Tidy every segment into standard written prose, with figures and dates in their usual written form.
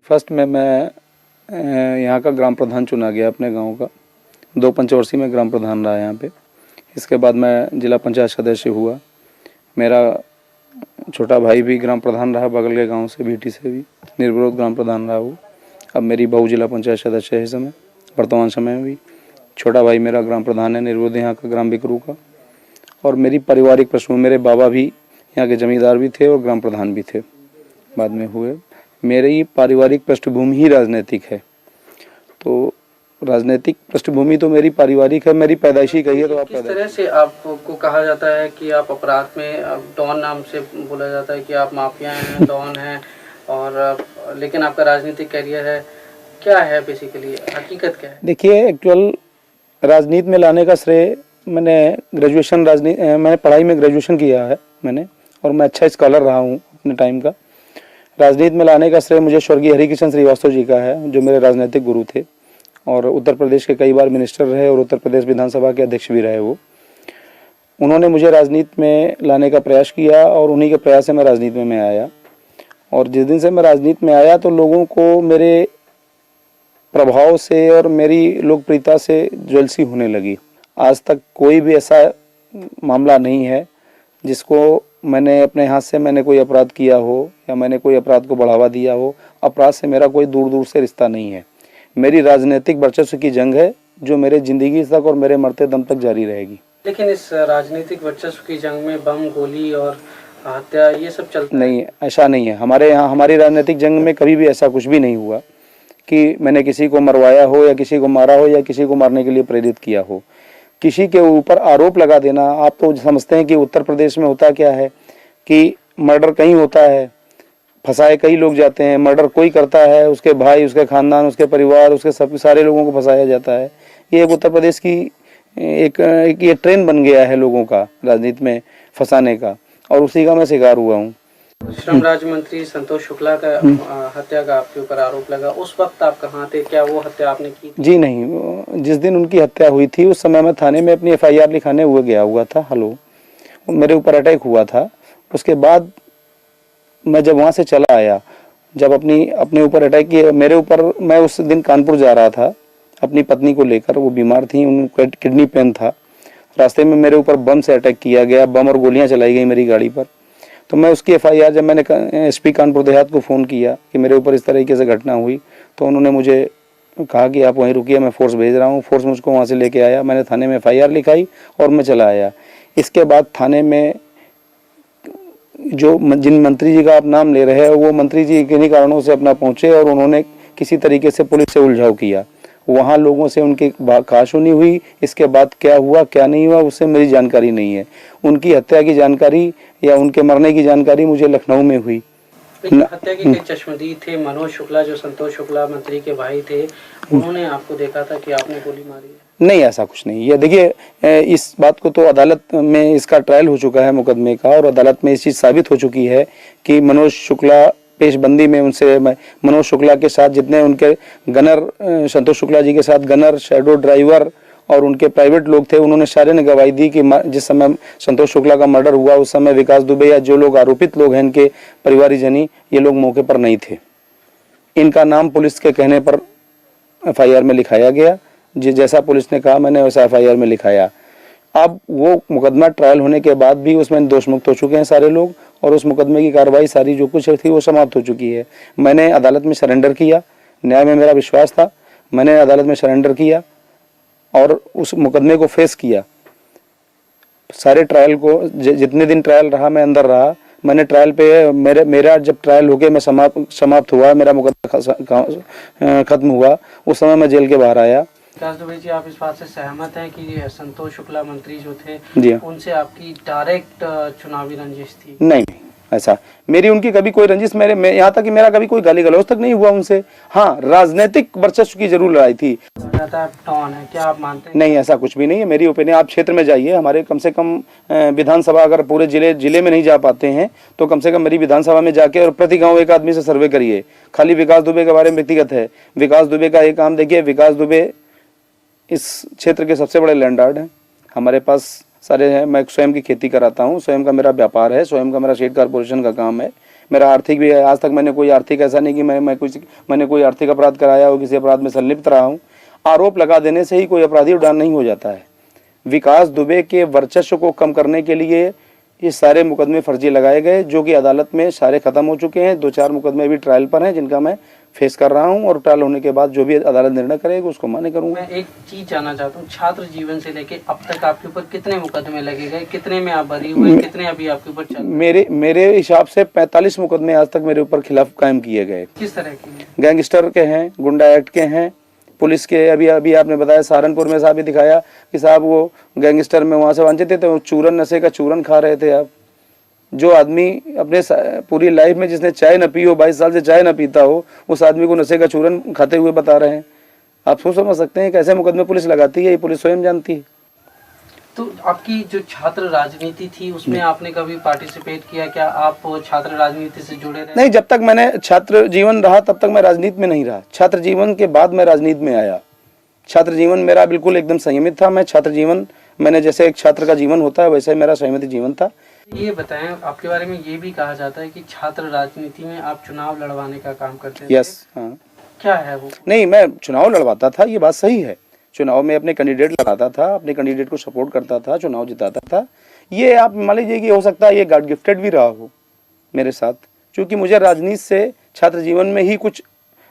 First में मैं यहाँ का ग्राम प्रधान चुना गया अपने गांव का। 2 पंचवर्षीय में ग्राम प्रधान रहा यहाँ पे। इसके बाद मैं जिला पंचायत सदस्य हुआ। मेरा छोटा भाई भी ग्राम प्रधान रहा, बगल के गांव से भीटी से भी निर्विरोध ग्राम प्रधान रहा वो। अब मेरी बहू जिला पंचायत सदस्य है इस समय, वर्तमान समय में भी। छोटा भाई मेरा ग्राम प्रधान है निर्विरोध यहाँ का, ग्राम बिकरू का। और मेरी पारिवारिक पृष्ठभूमि, मेरे बाबा भी यहाँ के जमींदार भी थे और ग्राम प्रधान भी थे, बाद में हुए। मेरी पारिवारिक पृष्ठभूमि ही राजनीतिक है। तो राजनीतिक पृष्ठभूमि तो मेरी पारिवारिक है, मेरी पैदाइशी कहिए तो आप। किस तरह से आपको कहा जाता है कि आप अपराध में डॉन नाम से बोला जाता है कि आप माफिया हैं, डॉन हैं, और लेकिन आपका राजनीतिक करियर है, क्या है बेसिकली, हकीकत क्या है? देखिए, एक्चुअल राजनीति में लाने का श्रेय, मैंने पढ़ाई में ग्रेजुएशन किया है मैंने, और मैं अच्छा स्कॉलर रहा हूँ अपने टाइम का। राजनीति में लाने का श्रेय मुझे स्वर्गीय हरिकिशन श्रीवास्तव जी का है, जो मेरे राजनीतिक गुरु थे और उत्तर प्रदेश के कई बार मिनिस्टर रहे और उत्तर प्रदेश विधानसभा के अध्यक्ष भी रहे वो। उन्होंने मुझे राजनीति में लाने का प्रयास किया और उन्हीं के प्रयास से मैं राजनीति में मैं आया। और जिस दिन से मैं राजनीति में आया तो लोगों को मेरे प्रभाव से और मेरी लोकप्रियता से ज्वेलसी होने लगी। आज तक कोई भी ऐसा मामला नहीं है जिसको मैंने अपने हाथ से मैंने कोई अपराध किया हो या मैंने कोई अपराध को बढ़ावा दिया हो। अपराध से मेरा कोई दूर दूर से रिश्ता नहीं है। मेरी राजनीतिक वर्चस्व की जंग है जो मेरे जिंदगी तक और मेरे मरते दम तक जारी रहेगी। लेकिन इस राजनीतिक वर्चस्व की जंग में बम, गोली और हत्या ये सब चलता नहीं, ऐसा नहीं है। हमारे यहाँ हमारी राजनीतिक जंग में कभी भी ऐसा कुछ भी नहीं हुआ कि मैंने किसी को मरवाया हो या किसी को मारा हो या किसी को मारने के लिए प्रेरित किया हो। किसी के ऊपर आरोप लगा देना, आप तो समझते हैं कि उत्तर प्रदेश में होता क्या है कि मर्डर कहीं होता है, फंसाए कई लोग जाते हैं। मर्डर कोई करता है, उसके भाई, उसके खानदान, उसके परिवार, उसके सब सारे लोगों को फंसाया जाता है। ये एक उत्तर प्रदेश की एक ये ट्रेंड बन गया है लोगों का राजनीति में फंसाने का, और उसी का मैं शिकार हुआ हूँ। श्रम राज्य मंत्री संतोष शुक्ला का हत्या का आपके ऊपर आरोप लगा, उस वक्त आप कहाँ थे? क्या वो हत्या आपने की थी? जी नहीं, जिस दिन उनकी हत्या हुई थी उस समय मैं थाने में अपनी FIR लिखाने हुए गया हुआ था। मेरे ऊपर अटैक हुआ था। उसके बाद मैं जब वहाँ से चला आया, जब अपने ऊपर अटैक किया मेरे ऊपर, मैं उस दिन कानपुर जा रहा था अपनी पत्नी को लेकर। वो बीमार थी, उनको किडनी पेन था। रास्ते में मेरे ऊपर बम से अटैक किया गया, बम और गोलियां चलाई गई मेरी गाड़ी पर। तो मैं उसकी FIR, जब मैंने SP कानपुर देहात को फ़ोन किया कि मेरे ऊपर इस तरीके से घटना हुई, तो उन्होंने मुझे कहा कि आप वहीं रुकिए, मैं फोर्स भेज रहा हूँ। फोर्स मुझको वहाँ से लेके आया। मैंने थाने में FIR लिखाई और मैं चला आया। इसके बाद थाने में जिन मंत्री जी का आप नाम ले रहे हैं, वो मंत्री जी किन्हीं कारणों से अपना पहुँचे और उन्होंने किसी तरीके से पुलिस से उलझाव किया। वहाँ लोगों से उनकी कहासुनी हुई। इसके बाद क्या हुआ क्या नहीं हुआ उससे मेरी जानकारी नहीं है। उनकी हत्या की जानकारी या उनके मरने की जानकारी मुझे लखनऊ में हुई। हत्या के कई चश्मदीद थे। मनोज शुक्ला, जो संतोष शुक्ला मंत्री के भाई थे, उन्होंने आपको देखा था कि आपने गोली मारी है? नहीं, ऐसा कुछ नहीं। ये देखिए, इस बात को तो अदालत में इसका ट्रायल हो चुका है मुकदमे का, और अदालत में इस चीज़ साबित हो चुकी है कि मनोज शुक्ला पेशबंदी में उनसे, मनोज शुक्ला के साथ जितने उनके गनर, संतोष शुक्ला जी के साथ गनर, शैडो ड्राइवर और उनके प्राइवेट लोग थे, उन्होंने सारे ने गवाही दी कि जिस समय संतोष शुक्ला का मर्डर हुआ उस समय विकास दुबे या जो लोग आरोपित लोग हैं इनके परिवारजनी, ये लोग मौके पर नहीं थे। इनका नाम पुलिस के कहने पर FIR में लिखाया गया। जैसा पुलिस ने कहा मैंने वैसा FIR में लिखाया। अब वो मुकदमा ट्रायल होने के बाद भी उसमें दोषमुक्त हो चुके हैं सारे लोग, और उस मुकदमे की कार्रवाई सारी जो कुछ थी वो समाप्त हो चुकी है। मैंने अदालत में सरेंडर किया, न्याय में मेरा विश्वास था। मैंने अदालत में सरेंडर किया और उस मुकदमे को फेस किया। सारे ट्रायल को, जितने दिन ट्रायल रहा मैं अंदर रहा। मैंने ट्रायल पे मेरा जब ट्रायल हो गया, मैं समाप्त हुआ, मेरा मुकदमा खत्म हुआ, उस समय मैं जेल के बाहर आया। विकास दुबे जी, आप इस बात से सहमत हैं कि संतोष शुक्ला मंत्री जो थे जी, उनसे आपकी डायरेक्ट चुनावी रंजिश थी? नहीं, ऐसा मेरी उनकी कभी कोई रंजिश, यहाँ तक कि मेरा कभी कोई गाली गलौज तक नहीं हुआ उनसे। हाँ, राजनीतिक वर्चस्व की जरूर लड़ाई थी। टॉन है, क्या आप मानते हैं? नहीं, ऐसा कुछ भी नहीं है। मेरी ओपिनियन, आप क्षेत्र में जाइए, हमारे कम से कम विधानसभा, अगर पूरे जिले में नहीं जा पाते हैं तो कम से कम मेरी विधानसभा में जाके और प्रति गांव एक आदमी से सर्वे करिए। खाली विकास दुबे के बारे में व्यक्तिगत है। विकास दुबे का एक काम देखिए, विकास दुबे इस क्षेत्र के सबसे बड़े लैंडलॉर्ड हैं। हमारे पास सारे हैं। मैं स्वयं की खेती कराता हूँ, स्वयं का मेरा व्यापार है, स्वयं का मेरा स्टेट कॉर्पोरेशन का काम है। मेरा आर्थिक भी है, आज तक मैंने कोई आर्थिक ऐसा नहीं कि मैंने कोई आर्थिक अपराध कराया हो, किसी अपराध में संलिप्त रहा हूँ। आरोप लगा देने से ही कोई अपराधी उड़ान नहीं हो जाता है। विकास दुबे के वर्चस्व को कम करने के लिए ये सारे मुकदमे फर्जी लगाए गए, जो कि अदालत में सारे खत्म हो चुके हैं। 2-4 मुकदमे भी ट्रायल पर हैं, जिनका मैं फेस कर रहा हूं, और ट्रायल होने के बाद जो भी अदालत निर्णय करेगी उसको मान्य करूंगा। मैं एक चीज जानना चाहता हूँ, छात्र जीवन से लेके अब तक आपके ऊपर कितने मुकदमे लगे गए, कितने में आप बरी हुए, कितने अभी आपके ऊपर चल रहे हैं? मेरे हिसाब से 45 मुकदमे आज तक मेरे ऊपर खिलाफ कायम किए गए। किस तरह के? गैंगस्टर के हैं, गुंडा एक्ट के हैं, पुलिस के। अभी आपने बताया सहारनपुर में साहब भी दिखाया कि साहब वो गैंगस्टर में वहां से वांछित थे, तो चूरन, नशे का चूरन खा रहे थे आप। जो आदमी अपने पूरी लाइफ में जिसने चाय न पी हो, 22 साल से चाय न पीता हो, उस आदमी को नशे का चूरन खाते हुए बता रहे हैं। आप सोच समझ सकते हैं कैसे मुकदमे पुलिस लगाती है, ये पुलिस स्वयं जानती है। तो आपकी जो छात्र राजनीति थी उसमें आपने कभी पार्टिसिपेट किया? क्या आप छात्र राजनीति से जुड़े रहे? नहीं, जब तक मैंने छात्र जीवन रहा तब तक मैं राजनीति में नहीं रहा। छात्र जीवन के बाद मैं राजनीति में आया। छात्र जीवन मेरा बिल्कुल एकदम संयमित था। मैं छात्र जीवन, मैंने जैसे एक छात्र का जीवन होता है वैसे मेरा संयमित जीवन था। ये बताएं, आपके बारे में ये भी कहा जाता है कि छात्र राजनीति में आप चुनाव लड़वाने का काम करते थे। यस, हाँ। क्या है वो? नहीं, मैं चुनाव लड़वाता था, ये बात सही है। चुनाव में अपने कैंडिडेट लड़ाता था, अपने कैंडिडेट को सपोर्ट करता था, चुनाव जिताता था। ये आप मान लीजिए कि हो सकता है ये गॉड गिफ्टेड भी रहा हो मेरे साथ, क्योंकि मुझे राजनीति से छात्र जीवन में ही कुछ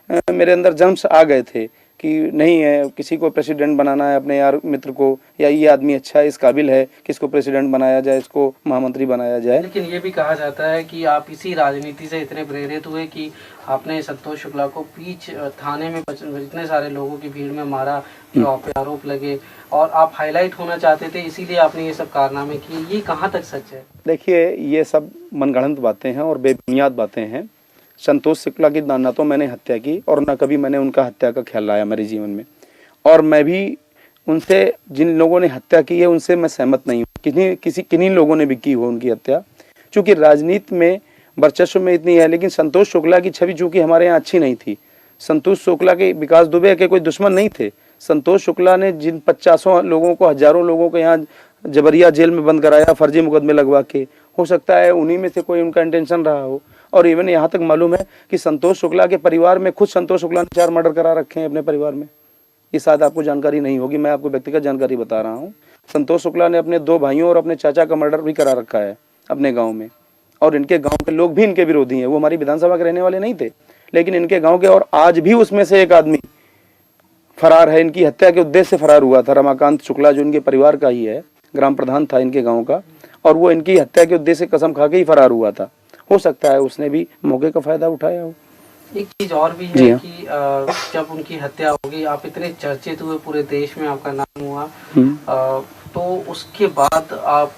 मेरे अंदर जम्स आ गए थे कि नहीं है, किसी को प्रेसिडेंट बनाना है अपने यार मित्र को, या ये आदमी अच्छा है, इस काबिल है कि इसको प्रेसिडेंट बनाया जाए, इसको महामंत्री बनाया जाए। लेकिन ये भी कहा जाता है कि आप इसी राजनीति से इतने प्रेरित हुए कि आपने संतोष शुक्ला को बीच थाने में इतने सारे लोगों की भीड़ में मारा, जो आप पे आरोप लगे, और आप हाईलाइट होना चाहते थे, इसीलिए आपने ये सब कारनामे किए। ये कहाँ तक सच है? देखिए, ये सब मनगढ़ंत बातें हैं और बेबुनियाद बातें हैं। संतोष शुक्ला की ना तो मैंने हत्या की और ना कभी मैंने उनका हत्या का ख्याल लाया मेरे जीवन में, और मैं भी उनसे, जिन लोगों ने हत्या की है उनसे मैं सहमत नहीं हूँ। किन्हीं लोगों ने भी की हो उनकी हत्या, चूँकि राजनीति में वर्चस्व में इतनी है। लेकिन संतोष शुक्ला की छवि चूँकि हमारे यहाँ अच्छी नहीं थी। संतोष शुक्ला के, विकास दुबे के कोई दुश्मन नहीं थे। संतोष शुक्ला ने जिन 50 लोगों को, हजारों लोगों को यहाँ जबरिया जेल में बंद कराया, फर्जी मुकदमे लगवा के, हो सकता है उन्हीं में से कोई उनका इंटेंशन रहा हो। और इवन यहाँ तक मालूम है कि संतोष शुक्ला के परिवार में, खुद संतोष शुक्ला ने 4 मर्डर करा रखे हैं अपने परिवार में। ये शायद आपको जानकारी नहीं होगी, मैं आपको व्यक्तिगत जानकारी बता रहा हूँ। संतोष शुक्ला ने अपने 2 भाइयों और अपने चाचा का मर्डर भी करा रखा है अपने गाँव में, और इनके गाँव के लोग भी इनके विरोधी हैं। वो हमारी विधानसभा के रहने वाले नहीं थे, लेकिन इनके गाँव के, और आज भी उसमें से एक आदमी फरार है। इनकी हत्या के उद्देश्य से फरार हुआ था। रमाकांत शुक्ला जो इनके परिवार का ही है, ग्राम प्रधान था इनके गाँव का, और वो इनकी हत्या के उद्देश्य से कसम खा के ही फरार हुआ था। हो सकता है उसने भी मौके का फायदा उठाया हो। एक चीज और भी है कि जब उनकी हत्या होगी, आप इतने चर्चित हुए, पूरे देश में आपका नाम हुआ, तो उसके बाद आप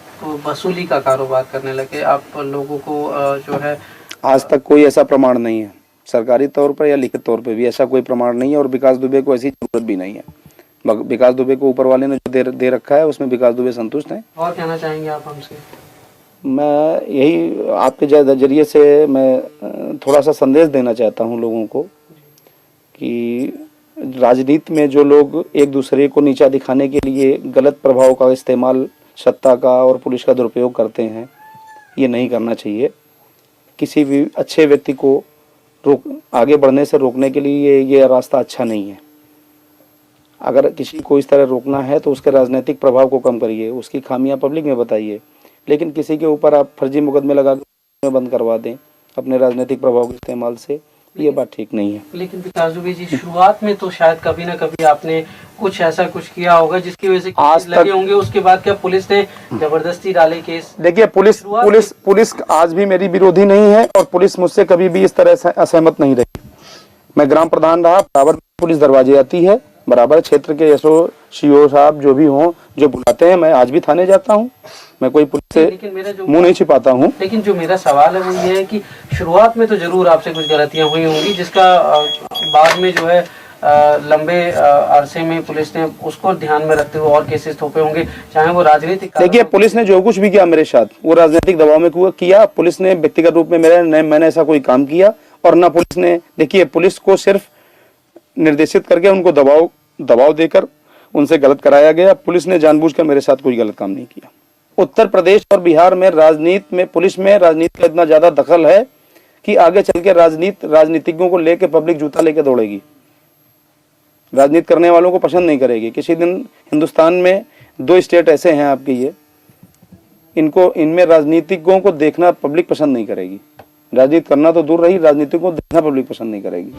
वसूली का कारोबार करने लगे। आप लोगों को जो है, आज तक कोई ऐसा प्रमाण नहीं है सरकारी तौर पर या लिखित तौर पर भी, ऐसा कोई प्रमाण नहीं है, और विकास दुबे को ऐसी जरूरत भी नहीं है। विकास दुबे को ऊपर वाले ने जो दे रखा है उसमें विकास दुबे संतुष्ट हैं। और कहना चाहेंगे आप हमसे? मैं यही आपके जरिए से मैं थोड़ा सा संदेश देना चाहता हूं लोगों को कि राजनीति में जो लोग एक दूसरे को नीचा दिखाने के लिए गलत प्रभाव का इस्तेमाल, सत्ता का और पुलिस का दुरुपयोग करते हैं, ये नहीं करना चाहिए। किसी भी अच्छे व्यक्ति को आगे बढ़ने से रोकने के लिए ये रास्ता अच्छा नहीं है। अगर किसी को इस तरह रोकना है तो उसके राजनीतिक प्रभाव को कम करिए, उसकी खामियां पब्लिक में बताइए, लेकिन किसी के ऊपर आप फर्जी मुकदमे लगा के बंद करवा दें अपने राजनीतिक प्रभाव के इस्तेमाल से, ये बात ठीक नहीं है। लेकिन विकास दुबे जी, शुरुआत में तो शायद कभी ना कभी आपने कुछ ऐसा कुछ किया होगा जिसकी वजह से आज लगे होंगे। उसके बाद क्या पुलिस ने जबरदस्ती डाले केस? देखिए, पुलिस आज भी मेरी विरोधी नहीं है, और पुलिस मुझसे कभी भी इस तरह से असहमत नहीं रही। मैं ग्राम प्रधान रहा, बराबर पुलिस दरवाजे आती है, बराबर क्षेत्र के एसओ सीओ साहब जो भी हों, जो बुलाते हैं, मैं आज भी थाने जाता हूँ। मैं कोई पुलिस से मुंह नहीं छिपाता हूँ। लेकिन जो मेरा सवाल है वो ये है कि शुरुआत में तो जरूर आपसे कुछ गलतियां हुई होंगी, जिसका बाद में जो है लंबे अरसे में पुलिस ने उसको ध्यान में रखते हुए और केसेस थोपे होंगे, चाहे वो राजनीतिक। देखिए, पुलिस ने जो कुछ भी किया मेरे साथ वो राजनीतिक दबाव में किया। पुलिस ने व्यक्तिगत रूप में मैंने ऐसा कोई काम किया, और न पुलिस ने, देखिए, पुलिस को सिर्फ निर्देशित करके उनको दबाव देकर उनसे गलत कराया गया। पुलिस ने जानबूझकर मेरे साथ कोई गलत काम नहीं किया। उत्तर प्रदेश और बिहार में राजनीति में, पुलिस में राजनीति का इतना ज्यादा दखल है कि आगे चल के राजनीतिज्ञों को लेके पब्लिक जूता लेके दौड़ेगी, राजनीति करने वालों को पसंद नहीं करेगी। किसी दिन हिंदुस्तान में 2 स्टेट ऐसे हैं आपके, ये इनमें राजनीतिज्ञों को देखना पब्लिक पसंद नहीं करेगी। राजनीति करना तो दूर रही, राजनीतिज्ञों को देखना पब्लिक पसंद नहीं करेगी।